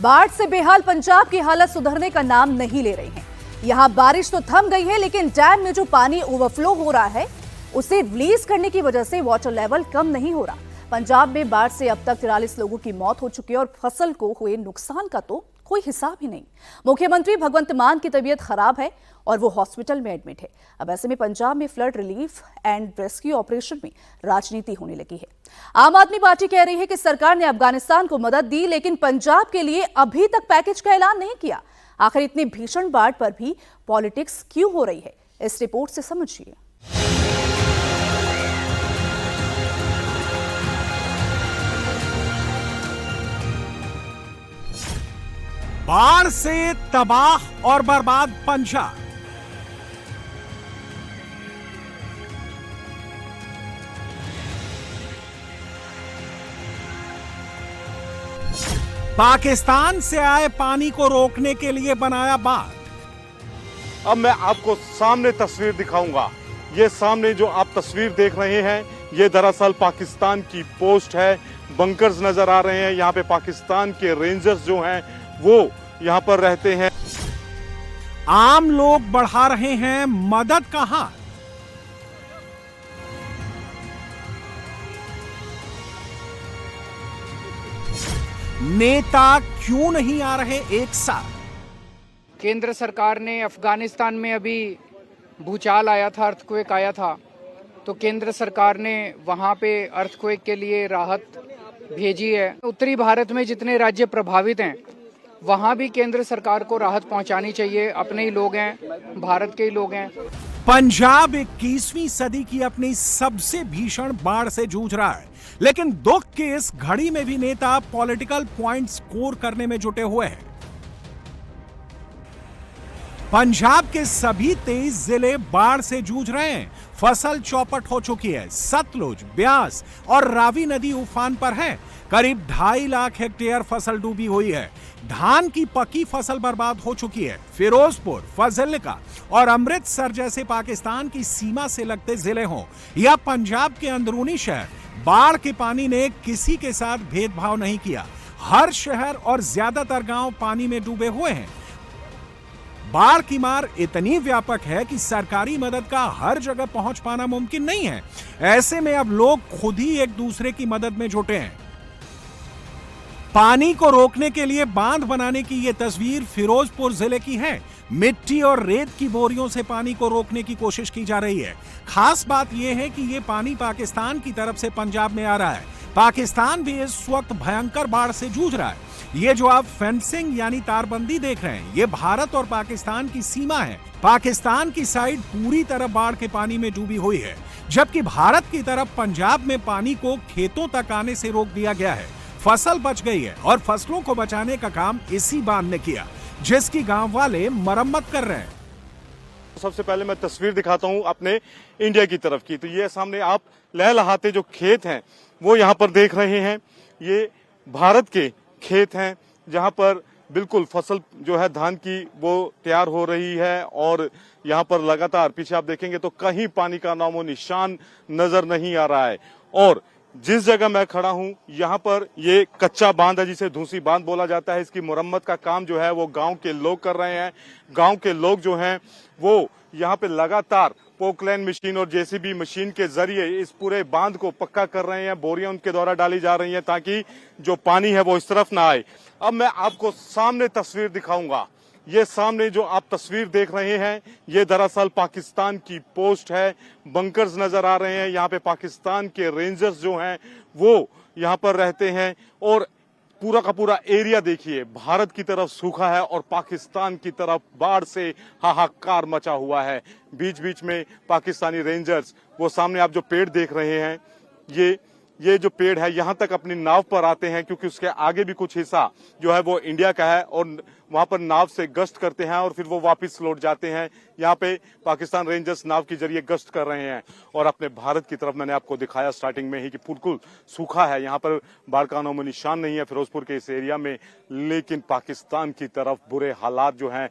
बाढ़ से बेहाल पंजाब की हालत सुधरने का नाम नहीं ले रही है। यहां बारिश तो थम गई है, लेकिन डैम में जो पानी ओवरफ्लो हो रहा है उसे रिलीज करने की वजह से वाटर लेवल कम नहीं हो रहा। पंजाब में बाढ़ से अब तक 43 लोगों की मौत हो चुकी है और फसल को हुए नुकसान का तो कोई हिसाब ही नहीं। मुख्यमंत्री भगवंत मान की तबीयत खराब है और वो हॉस्पिटल में एडमिट है। अब ऐसे में पंजाब में flood relief and rescue operation में राजनीति होने लगी है। आम आदमी पार्टी कह रही है कि सरकार ने अफगानिस्तान को मदद दी, लेकिन पंजाब के लिए अभी तक पैकेज का ऐलान नहीं किया। आखिर इतनी भीषण बाढ़ पर भी पॉलिटिक्स क्यों हो रही है, इस रिपोर्ट से समझिए। बाढ़ से तबाह और बर्बाद पंजाब। पाकिस्तान से आए पानी को रोकने के लिए बनाया बांध। अब मैं आपको सामने तस्वीर दिखाऊंगा। ये सामने जो आप तस्वीर देख रहे हैं, ये दरअसल पाकिस्तान की पोस्ट है। बंकर्स नजर आ रहे हैं। यहाँ पे पाकिस्तान के रेंजर्स जो हैं वो यहाँ पर रहते हैं। आम लोग बढ़ा रहे हैं मदद का हाथ। नेता क्यों नहीं आ रहे एक साथ? केंद्र सरकार ने अफगानिस्तान में अभी भूचाल आया था, अर्थक्वेक आया था, तो केंद्र सरकार ने वहां पे अर्थक्वेक के लिए राहत भेजी है। उत्तरी भारत में जितने राज्य प्रभावित हैं वहां भी केंद्र सरकार को राहत पहुंचानी चाहिए। अपने ही लोग हैं, भारत के ही लोग हैं। पंजाब 21वीं सदी की अपनी सबसे भीषण बाढ़ से जूझ रहा है, लेकिन दुख की इस घड़ी में भी नेता पॉलिटिकल पॉइंट स्कोर करने में जुटे हुए हैं। पंजाब के सभी 23 जिले बाढ़ से जूझ रहे हैं। फसल चौपट हो चुकी है। सतलुज, ब्यास और रावी नदी उफान पर है। करीब 2.5 लाख हेक्टेयर फसल डूबी हुई है। धान की पकी फसल बर्बाद हो चुकी है। फिरोजपुर, फाजिल्का और अमृतसर जैसे पाकिस्तान की सीमा से लगते जिले हों या पंजाब के अंदरूनी शहर, बाढ़ के पानी ने किसी के साथ भेदभाव नहीं किया। हर शहर और ज्यादातर गांव पानी में डूबे हुए हैं। बाढ़ की मार इतनी व्यापक है कि सरकारी मदद का हर जगह पहुंच पाना मुमकिन नहीं है। ऐसे में अब लोग खुद ही एक दूसरे की मदद में जुटे हैं। पानी को रोकने के लिए बांध बनाने की यह तस्वीर फिरोजपुर जिले की है। मिट्टी और रेत की बोरियों से पानी को रोकने की कोशिश की जा रही है। खास बात यह है कि यह पानी पाकिस्तान की तरफ से पंजाब में आ रहा है। पाकिस्तान भी इस वक्त भयंकर बाढ़ से जूझ रहा है। ये जो आप फेंसिंग यानी तारबंदी देख रहे हैं, ये भारत और पाकिस्तान की सीमा है। पाकिस्तान की साइड पूरी तरह बाढ़ के पानी में डूबी हुई है, जबकि भारत की तरफ पंजाब में पानी को खेतों तक आने से रोक दिया गया है। फसल बच गई है और फसलों को बचाने का काम इसी बांध ने किया, जिसकी गांव वाले मरम्मत कर रहे हैं। सबसे पहले मैं तस्वीर दिखाता हूं अपने इंडिया की तरफ की। तो ये सामने आप लहलहाते जो खेत हैं वो यहाँ पर देख रहे हैं। ये भारत के खेत हैं जहाँ पर बिल्कुल फसल जो है धान की वो तैयार हो रही है और यहाँ पर लगातार पीछे आप देखेंगे तो कहीं पानी का नामो निशान नजर नहीं आ रहा है। और जिस जगह मैं खड़ा हूं यहाँ पर ये कच्चा बांध है जिसे धूसी बांध बोला जाता है। इसकी मुरम्मत का काम जो है वो गांव के लोग कर रहे हैं। गांव के लोग जो हैं वो यहाँ पे लगातार पोकलैन मशीन और जेसीबी मशीन के जरिए इस पूरे बांध को पक्का कर रहे हैं। बोरियां उनके द्वारा डाली जा रही हैं ताकि जो पानी है वो इस तरफ ना आए। अब मैं आपको सामने तस्वीर दिखाऊंगा। ये सामने जो आप तस्वीर देख रहे हैं, ये दरअसल पाकिस्तान की पोस्ट है। बंकर्स नजर आ रहे हैं। यहाँ पे पाकिस्तान के रेंजर्स जो हैं वो यहाँ पर रहते हैं। और पूरा का पूरा एरिया देखिए, भारत की तरफ सूखा है और पाकिस्तान की तरफ बाढ़ से हाहाकार मचा हुआ है। बीच बीच में पाकिस्तानी रेंजर्स, वो सामने आप जो पेड़ देख रहे हैं, ये जो पेड़ है यहाँ तक अपनी नाव पर आते हैं, क्योंकि उसके आगे भी कुछ हिस्सा जो है वो इंडिया का है और वहां पर नाव से गश्त करते हैं और फिर वो वापस लौट जाते हैं। यहाँ पे पाकिस्तान रेंजर्स नाव के जरिए गश्त कर रहे हैं। और अपने भारत की तरफ मैंने आपको दिखाया स्टार्टिंग में ही कि बिल्कुल सूखा है, यहाँ पर बाढ़ का नामो निशान नहीं है फिरोजपुर के इस एरिया में। लेकिन पाकिस्तान की तरफ बुरे हालात जो हैं,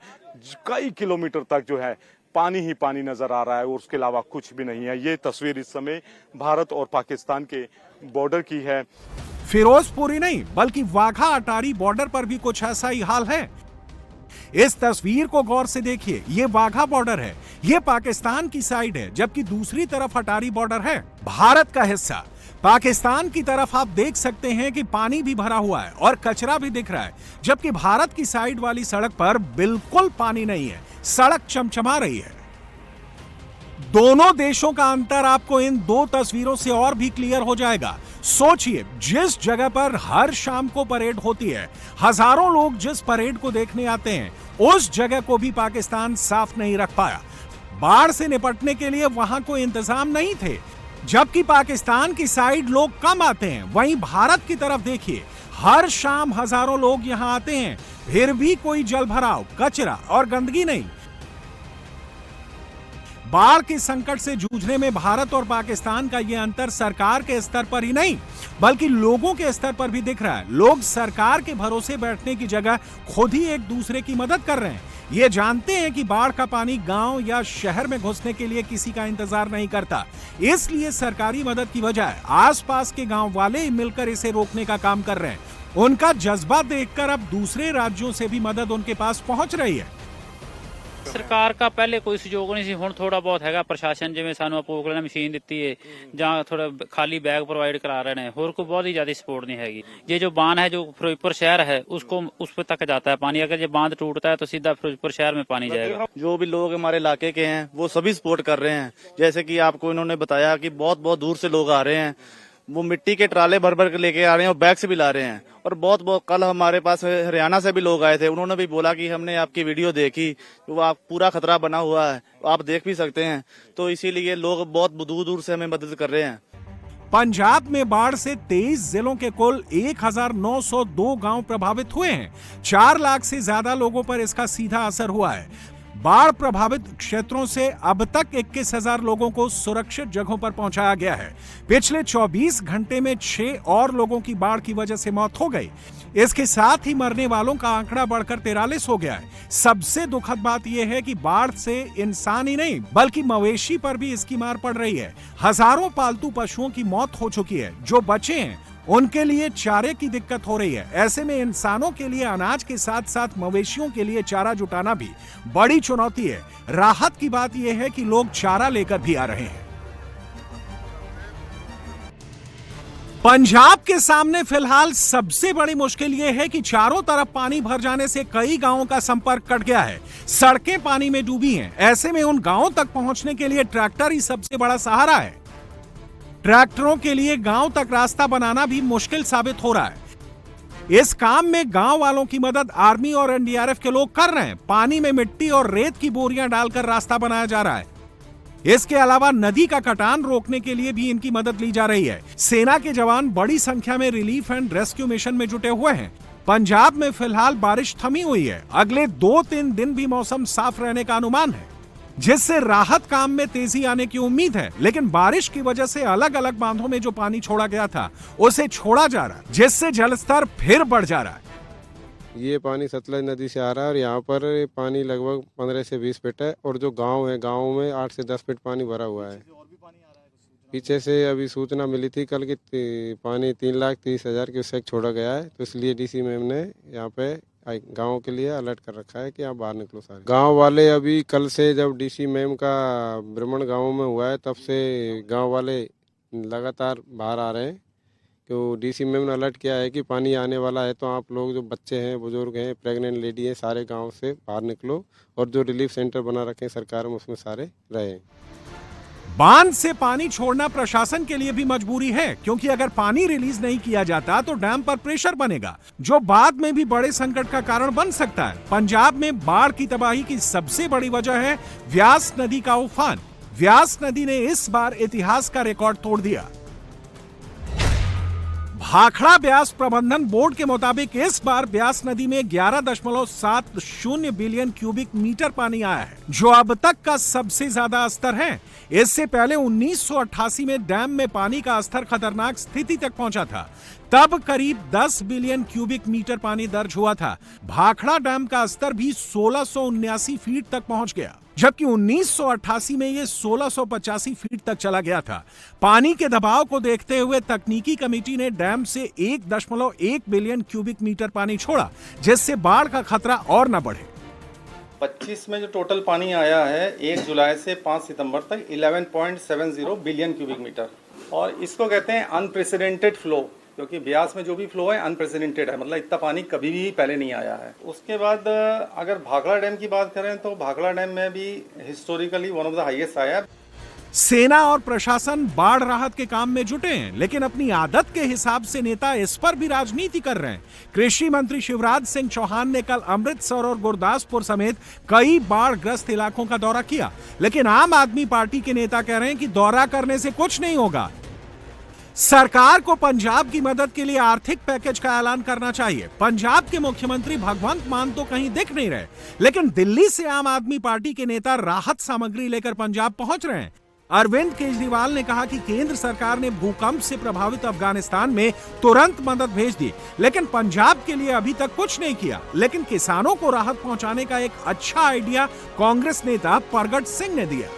कई किलोमीटर तक जो है पानी ही पानी नजर आ रहा है और उसके अलावा कुछ भी नहीं है। ये तस्वीर इस समय भारत और पाकिस्तान के बॉर्डर की है। फिरोजपुरी नहीं बल्कि वाघा अटारी बॉर्डर पर भी कुछ ऐसा ही हाल है। इस तस्वीर को गौर से देखिए, ये वाघा बॉर्डर है, ये पाकिस्तान की साइड है, जबकि दूसरी तरफ अटारी बॉर्डर है, भारत का हिस्सा। पाकिस्तान की तरफ आप देख सकते हैं कि पानी भी भरा हुआ है और कचरा भी दिख रहा है, जबकि भारत की साइड वाली सड़क पर बिल्कुल पानी नहीं है, सड़क चमचमा रही है। दोनों देशों का अंतर आपको इन दो तस्वीरों से और भी क्लियर हो जाएगा। सोचिए, जिस जगह पर हर शाम को परेड होती है, हजारों लोग जिस परेड को देखने आते हैं, उस जगह को भी पाकिस्तान साफ नहीं रख पाया। बाढ़ से निपटने के लिए वहां कोई इंतजाम नहीं थे, जबकि पाकिस्तान की साइड लोग कम आते हैं। वहीं भारत की तरफ देखिए, हर शाम हजारों लोग यहां आते हैं, फिर भी कोई जल भराव, कचरा और गंदगी नहीं। बाढ़ के संकट से जूझने में भारत और पाकिस्तान का यह अंतर सरकार के स्तर पर ही नहीं बल्कि लोगों के स्तर पर भी दिख रहा है। लोग सरकार के भरोसे बैठने की जगह खुद ही एक दूसरे की मदद कर रहे हैं। ये जानते हैं कि बाढ़ का पानी गांव या शहर में घुसने के लिए किसी का इंतजार नहीं करता, इसलिए सरकारी मदद की बजाय आसपास के गांव वाले ही मिलकर इसे रोकने का काम कर रहे हैं। उनका जज्बा देखकर अब दूसरे राज्यों से भी मदद उनके पास पहुंच रही है। ਸਰਕਾਰ ਦਾ ਪਹਿਲੇ ਕੋਈ ਸਹਿਯੋਗ ਨਹੀਂ ਸੀ, ਹੁਣ ਥੋੜਾ ਬਹੁਤ ਹੈਗਾ। ਪ੍ਰਸ਼ਾਸਨ ਜਿਵੇਂ ਸਾਨੂੰ ਅਪੋਕਲਨ ਮਸ਼ੀਨ ਦਿੱਤੀ ਹੈ ਜਾਂ ਥੋੜਾ ਖਾਲੀ बैग प्रोवाइड करा रहे हैं, और को बहुत ही ज्यादा सपोर्ट नहीं हैगी। ये जो बांध है जो फिरोजपुर शहर है उसको उस पर तक जाता है पानी, अगर ये बांध टूटता है तो सीधा फिरोजपुर शहर में पानी जाएगा। जो भी लोग हमारे इलाके के हैं वो सभी सपोर्ट कर रहे हैं। जैसे कि आपको इन्होंने बताया कि बहुत बहुत दूर से लोग आ रहे हैं, वो मिट्टी के ट्राले भर भर के लेके आ रहे हैं और बैग से भी ला रहे हैं। और बहुत कल हमारे पास हरियाणा से भी लोग आए थे, उन्होंने भी बोला कि हमने आपकी वीडियो देखी, तो आप पूरा खतरा बना हुआ है, आप देख भी सकते हैं। तो इसीलिए लोग बहुत दूर दूर से हमें मदद कर रहे हैं। पंजाब में बाढ़ से 23 जिलों के कुल 1902 गांव प्रभावित हुए हैं। 4 लाख से ज्यादा लोगों पर इसका सीधा असर हुआ है। बाढ़ प्रभावित क्षेत्रों से अब तक 21,000 लोगों को सुरक्षित जगहों पर पहुंचाया गया है। पिछले 24 घंटे में 6 और लोगों की बाढ़ की वजह से मौत हो गई। इसके साथ ही मरने वालों का आंकड़ा बढ़कर 43 हो गया है। सबसे दुखद बात यह है कि बाढ़ से इंसान ही नहीं बल्कि मवेशी पर भी इसकी मार पड़ रही है। हजारों पालतू पशुओं की मौत हो चुकी है। जो बचे हैं उनके लिए चारे की दिक्कत हो रही है। ऐसे में इंसानों के लिए अनाज के साथ साथ मवेशियों के लिए चारा जुटाना भी बड़ी चुनौती है। राहत की बात यह है कि लोग चारा लेकर भी आ रहे हैं। पंजाब के सामने फिलहाल सबसे बड़ी मुश्किल यह है कि चारों तरफ पानी भर जाने से कई गांवों का संपर्क कट गया है। सड़कें पानी में डूबी हैं। ऐसे में उन गांवों तक पहुंचने के लिए ट्रैक्टर ही सबसे बड़ा सहारा है। ट्रैक्टरों के लिए गांव तक रास्ता बनाना भी मुश्किल साबित हो रहा है। इस काम में गांव वालों की मदद आर्मी और एनडीआरएफ के लोग कर रहे हैं। पानी में मिट्टी और रेत की बोरियां डालकर रास्ता बनाया जा रहा है। इसके अलावा नदी का कटान रोकने के लिए भी इनकी मदद ली जा रही है। सेना के जवान बड़ी संख्या में रिलीफ एंड रेस्क्यू मिशन में जुटे हुए हैं। पंजाब में फिलहाल बारिश थमी हुई है। अगले 2-3 दिन भी मौसम साफ रहने का अनुमान है, जिससे राहत काम में तेजी आने की उम्मीद है। लेकिन बारिश की वजह से अलग अलग बांधों में जो पानी छोड़ा गया था उसे छोड़ा जा रहा है, जिससे जलस्तर फिर बढ़ जा रहा है। ये पानी सतलज नदी से आ रहा है और यहाँ पर पानी लगभग 15 से 20 फीट है। और जो गांव है, गांव में 8 से 10 फीट पानी भरा हुआ है। पीछे से अभी सूचना मिली थी कल की पानी 3,30,000 क्यूसेक छोड़ा गया है। तो इसलिए डीसी मैम ने यहाँ पे गांव के लिए अलर्ट कर रखा है कि आप बाहर निकलो सारे। गांव वाले अभी कल से जब डीसी मैम का भ्रमण गांव में हुआ है तब से गांव वाले लगातार बाहर आ रहे हैं। तो डीसी मैम ने अलर्ट किया है कि पानी आने वाला है, तो आप लोग जो बच्चे हैं, बुजुर्ग हैं, प्रेग्नेंट लेडी हैं, सारे गांव से बाहर निकलो और जो रिलीफ सेंटर बना रखे हैं सरकार में उसमें सारे रहे। बांध से पानी छोड़ना प्रशासन के लिए भी मजबूरी है, क्योंकि अगर पानी रिलीज नहीं किया जाता तो डैम पर प्रेशर बनेगा, जो बाद में भी बड़े संकट का कारण बन सकता है। पंजाब में बाढ़ की तबाही की सबसे बड़ी वजह है व्यास नदी का उफान। व्यास नदी ने इस बार इतिहास का रिकॉर्ड तोड़ दिया। भाखड़ा ब्यास प्रबंधन बोर्ड के मुताबिक इस बार ब्यास नदी में 11.70 बिलियन क्यूबिक मीटर पानी आया है, जो अब तक का सबसे ज्यादा स्तर है। इससे पहले 1988 में डैम में पानी का स्तर खतरनाक स्थिति तक पहुंचा था। तब करीब 10 बिलियन क्यूबिक मीटर पानी दर्ज हुआ था। भाखड़ा डैम का स्तर भी 1679 फीट तक पहुंच गया। जबकि 1988 में ये 1685 फीट तक चला गया था। पानी के दबाव को देखते हुए तकनीकी कमेटी ने डैम से 1.1 बिलियन क्यूबिक मीटर पानी छोड़ा, जिससे बाढ़ का खतरा और न बढ़े। 25 में जो टोटल पानी आया है 1 जुलाई से 5 सितंबर तक 11.70 बिलियन क्यूबिक मीटर, और इसको कहते हैं अनप्रेसिडेंटेड फ्लो, क्योंकि ब्यास में जो भी फ्लो है अनप्रेसिडेंटेड है, मतलब इतना पानी कभी भी पहले नहीं आया है। उसके बाद अगर भाखड़ा डैम की बात करें तो भाखड़ा डैम में भी historically one of the highest आया है। सेना और प्रशासन बाढ़ राहत के काम में जुटे हैं, लेकिन अपनी आदत के हिसाब से नेता इस पर भी राजनीति कर रहे हैं। कृषि मंत्री शिवराज सिंह चौहान ने कल अमृतसर और गुरदासपुर समेत कई बाढ़ ग्रस्त इलाकों का दौरा किया, लेकिन आम आदमी पार्टी के नेता कह रहे हैं कि दौरा करने से कुछ नहीं होगा। सरकार को पंजाब की मदद के लिए आर्थिक पैकेज का ऐलान करना चाहिए। पंजाब के मुख्यमंत्री भगवंत मान तो कहीं दिख नहीं रहे, लेकिन दिल्ली से आम आदमी पार्टी के नेता राहत सामग्री लेकर पंजाब पहुंच रहे हैं। अरविंद केजरीवाल ने कहा कि केंद्र सरकार ने भूकंप से प्रभावित अफगानिस्तान में तुरंत मदद भेज दी, लेकिन पंजाब के लिए अभी तक कुछ नहीं किया। लेकिन किसानों को राहत पहुंचाने का एक अच्छा आइडिया कांग्रेस नेता प्रगट सिंह ने दिया।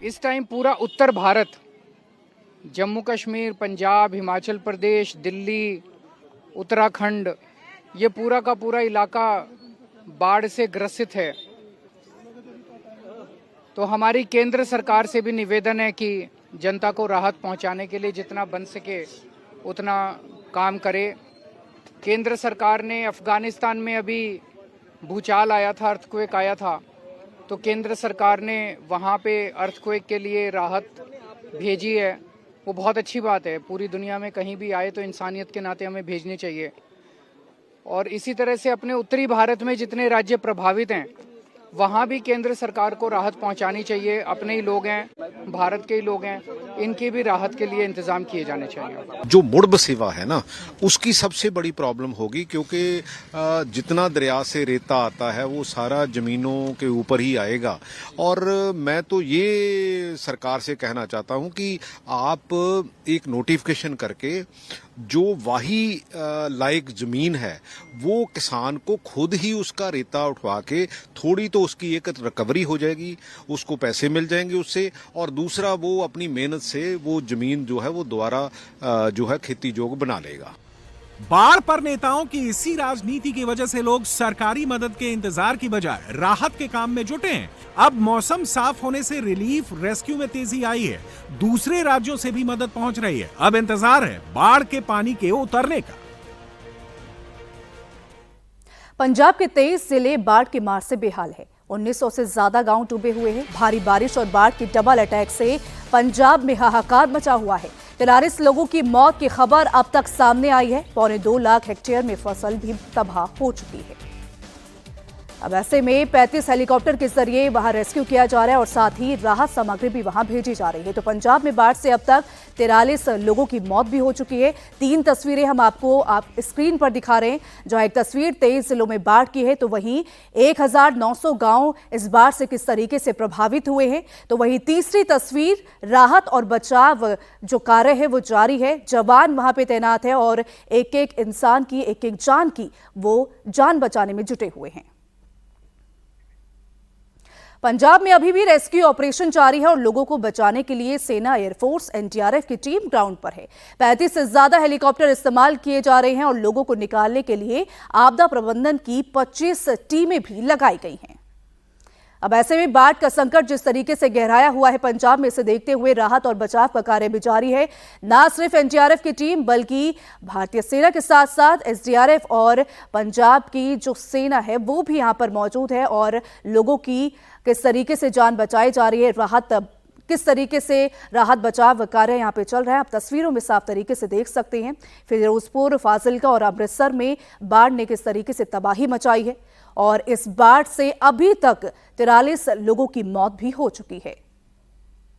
इस टाइम पूरा उत्तर भारत, जम्मू कश्मीर, पंजाब, हिमाचल प्रदेश, दिल्ली, उत्तराखंड, ये पूरा का पूरा इलाका बाढ़ से ग्रसित है। तो हमारी केंद्र सरकार से भी निवेदन है कि जनता को राहत पहुंचाने के लिए जितना बन सके उतना काम करे। केंद्र सरकार ने अफगानिस्तान में अभी भूचाल आया था, अर्थक्वेक आया था, तो केंद्र सरकार ने वहाँ पे अर्थक्वेक के लिए राहत भेजी है। वो बहुत अच्छी बात है, पूरी दुनिया में कहीं भी आए तो इंसानियत के नाते हमें भेजनी चाहिए। और इसी तरह से अपने उत्तरी भारत में जितने राज्य प्रभावित हैं वहाँ भी केंद्र सरकार को राहत पहुँचानी चाहिए। अपने ही लोग हैं, भारत के ही लोग हैं, इनकी भी राहत के लिए इंतजाम किए जाने चाहिए। जो मुड़ब सेवा है ना, उसकी सबसे बड़ी प्रॉब्लम होगी, क्योंकि जितना दरिया से रेता आता है वो सारा जमीनों के ऊपर ही आएगा। और मैं तो ये सरकार से कहना चाहता हूं कि आप एक नोटिफिकेशन करके जो वाही लायक जमीन है वो किसान को खुद ही उसका रेता उठवा के थोड़ी तो उसकी एक रिकवरी हो जाएगी, उसको पैसे मिल जाएंगे उससे, और दूसरा वो अपनी मेहनत से वो जमीन जो है वो दोबारा जो है खेती जोग बना लेगा। बाढ़ पर नेताओं की इसी राजनीति की वजह से लोग सरकारी मदद के इंतजार की बजाय राहत के काम में जुटे हैं। अब मौसम साफ होने से रिलीफ रेस्क्यू में तेजी आई है, दूसरे राज्यों से भी मदद पहुंच रही है। अब इंतजार है बाढ़ के पानी के उतरने का। पंजाब के 23 जिले बाढ़ की मार से बेहाल है। 1900 से ज्यादा गांव डूबे हुए हैं। भारी बारिश और बाढ़ की डबल अटैक से पंजाब में हाहाकार मचा हुआ है। 43 लोगों की मौत की खबर अब तक सामने आई है। 2.25 लाख हेक्टेयर में फसल भी तबाह हो चुकी है। अब ऐसे में 35 हेलीकॉप्टर के जरिए वहां रेस्क्यू किया जा रहा है और साथ ही राहत सामग्री भी वहां भेजी जा रही है। तो पंजाब में बाढ़ से अब तक 43 लोगों की मौत भी हो चुकी है। 3 तस्वीरें हम आपको स्क्रीन पर दिखा रहे हैं, जहां एक तस्वीर 23 जिलों में बाढ़ की है, तो वहीं 1900 गांव इस बाढ़ से किस तरीके से प्रभावित हुए हैं। तो वहीं तीसरी तस्वीर, राहत और बचाव जो कार्य है वो जारी है। जवान वहां पे तैनात है और एक एक इंसान की, एक एक जान की वो जान बचाने में जुटे हुए हैं। पंजाब में अभी भी रेस्क्यू ऑपरेशन जारी है और लोगों को बचाने के लिए सेना, एयरफोर्स, एनडीआरएफ की टीम ग्राउंड पर है। 35 से ज्यादा हेलीकॉप्टर इस्तेमाल किए जा रहे हैं और लोगों को निकालने के लिए आपदा प्रबंधन की 25 टीमें भी लगाई गई हैं। अब ऐसे में बाढ़ का संकट जिस तरीके से गहराया हुआ है पंजाब में, इसे देखते हुए राहत और बचाव का कार्य भी जारी है। न सिर्फ एनडीआरएफ की टीम बल्कि भारतीय सेना के साथ साथ एसडीआरएफ और पंजाब की जो सेना है वो भी यहां पर मौजूद है और लोगों की किस तरीके से जान बचाई जा रही है, किस तरीके से राहत बचाव कार्य यहां पे चल रहा है, आप तस्वीरों में साफ तरीके से देख सकते हैं। फिरोजपुर, फाजिल्का और अमृतसर में बाढ़ ने किस तरीके से तबाही मचाई है और इस बाढ़ से अभी तक 43 लोगों की मौत भी हो चुकी है।